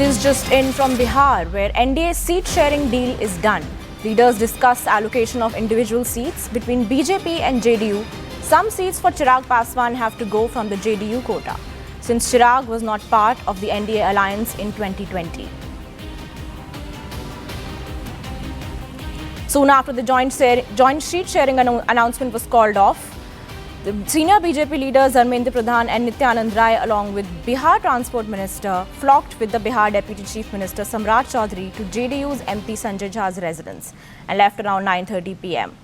is just in from Bihar, where NDA's seat-sharing deal is done. Leaders discuss allocation of individual seats between BJP and JDU. Some seats for Chirag Paswan have to go from the JDU quota, since Chirag was not part of the NDA alliance in 2020. Soon after the joint seat-sharing announcement was called off, the senior BJP leaders Dharmendra Pradhan and Nityanand Rai, along with Bihar Transport Minister, flocked with the Bihar Deputy Chief Minister Samrat Chaudhary to JDU's MP Sanjay Jha's residence and left around 9:30 p.m.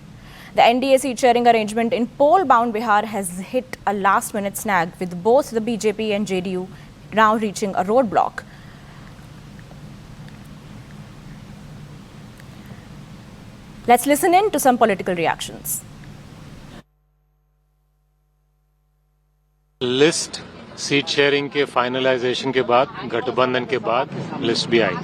The NDA seat-sharing arrangement in poll-bound Bihar has hit a last-minute snag, with both the BJP and JDU now reaching a roadblock. Let's listen in to some political reactions. List seat sharing के finalisation के बाद, गठबंधन के बाद list भी आई।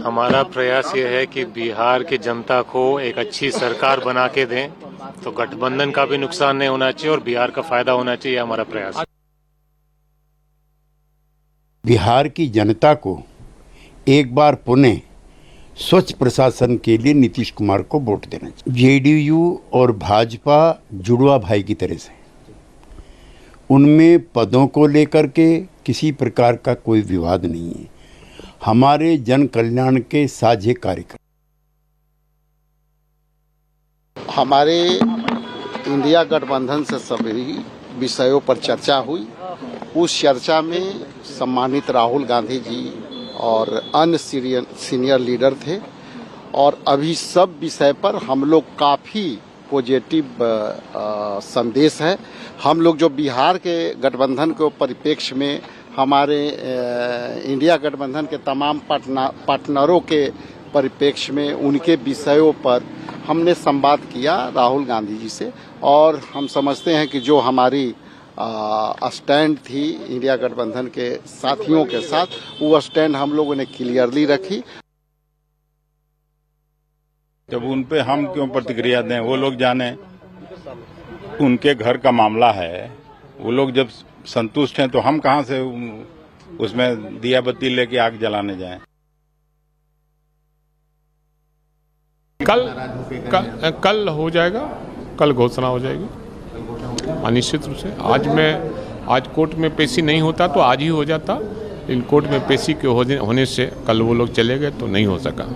हमारा प्रयास ये है कि बिहार की जनता को एक अच्छी सरकार बना के दें, तो गठबंधन का भी नुकसान नहीं होना चाहिए और बिहार का फायदा होना चाहिए, हमारा प्रयास। बिहार की जनता को एक बार पुनः स्वच्छ प्रशासन के लिए नीतीश कुमार को वोट देना चाहिए। जेडीयू और भाजपा जुड़वा भाई की तरह से, उनमें पदों को लेकर के किसी प्रकार का कोई विवाद नहीं है। हमारे जन कल्याण के साझे कार्यक्रम, हमारे इंडिया गठबंधन से सभी विषयों पर चर्चा हुई। उस चर्चा में सम्मानित राहुल गांधी जी और अन्य सीनियर लीडर थे और अभी सब विषय पर हम लोग काफ़ी पॉजिटिव संदेश है। हम लोग जो बिहार के गठबंधन के परिप्रेक्ष्य में हमारे इंडिया गठबंधन के तमाम पार्टनरों के परिप्रेक्ष्य में उनके विषयों पर हमने संवाद किया राहुल गांधी जी से, और हम समझते हैं कि जो हमारी स्टैंड थी इंडिया गठबंधन के साथियों के साथ, वो स्टैंड हम लोगों ने क्लियरली रखी। जब उन पे हम क्यों प्रतिक्रिया दें, वो लोग जाने, उनके घर का मामला है। वो लोग जब संतुष्ट हैं तो हम कहां से उसमें दिया बत्ती लेके आग जलाने जाएं। कल हो जाएगा, कल घोषणा हो जाएगी अनिश्चित रूप से। आज कोर्ट में पेशी नहीं होता तो आज ही हो जाता, लेकिन कोर्ट में पेशी के होने से कल वो लोग चले गए तो नहीं हो सका।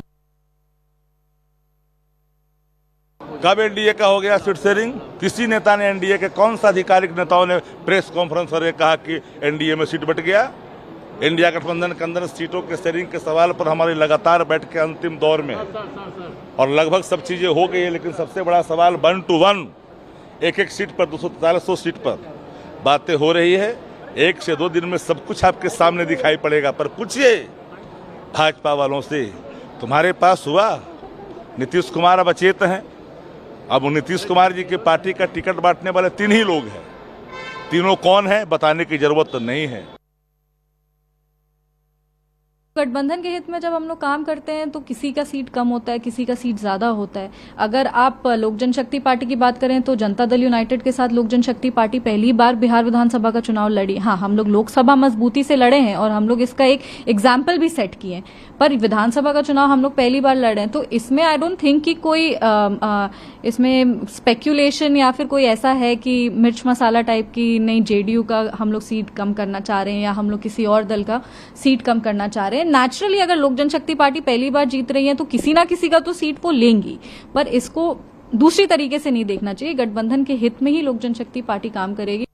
कब एनडीए का हो गया सीट शेयरिंग? किसी नेता ने एनडीए के, कौन सा आधिकारिक नेताओं ने प्रेस कॉन्फ्रेंस पर कहा कि एनडीए में सीट बट गया? इंडिया गठबंधन के अंदर सीटों के शेयरिंग के सवाल पर हमारी लगातार बैठ के अंतिम दौर में और लगभग सब चीजें हो गई है, लेकिन सबसे बड़ा सवाल 1 to 1 एक सीट पर 243 सीट पर बातें हो रही है। 1 से 2 दिन में सब कुछ आपके सामने दिखाई पड़ेगा। पर पूछिए भाजपा वालों से, तुम्हारे पास हुआ? नीतीश कुमार अब अचेत हैं। अब नीतीश कुमार जी की पार्टी का टिकट बांटने वाले 3 ही लोग हैं। तीनों कौन है बताने की जरूरत तो नहीं है। गठबंधन के हित में जब हम लोग काम करते हैं तो किसी का सीट कम होता है, किसी का सीट ज्यादा होता है। अगर आप लोक जनशक्ति पार्टी की बात करें तो जनता दल यूनाइटेड के साथ लोक जनशक्ति पार्टी पहली बार बिहार विधानसभा का चुनाव लड़ी। हाँ, हम लोग लोकसभा मजबूती से लड़े हैं और हम लोग इसका एक एग्जाम्पल भी सेट किए हैं, पर विधानसभा का चुनाव हम लोग पहली बार लड़े हैं। तो इसमें आई डोंट थिंक कि कोई इसमें स्पेक्यूलेशन या फिर कोई ऐसा है कि मिर्च मसाला टाइप की, नहीं जेडीयू का हम लोग सीट कम करना चाह रहे हैं या हम लोग किसी और दल का सीट कम करना चाह रहे हैं। नेचुरली अगर लोक जनशक्ति पार्टी पहली बार जीत रही है तो किसी ना किसी का तो सीट वो लेंगी, पर इसको दूसरी तरीके से नहीं देखना चाहिए। गठबंधन के हित में ही लोक जनशक्ति पार्टी काम करेगी।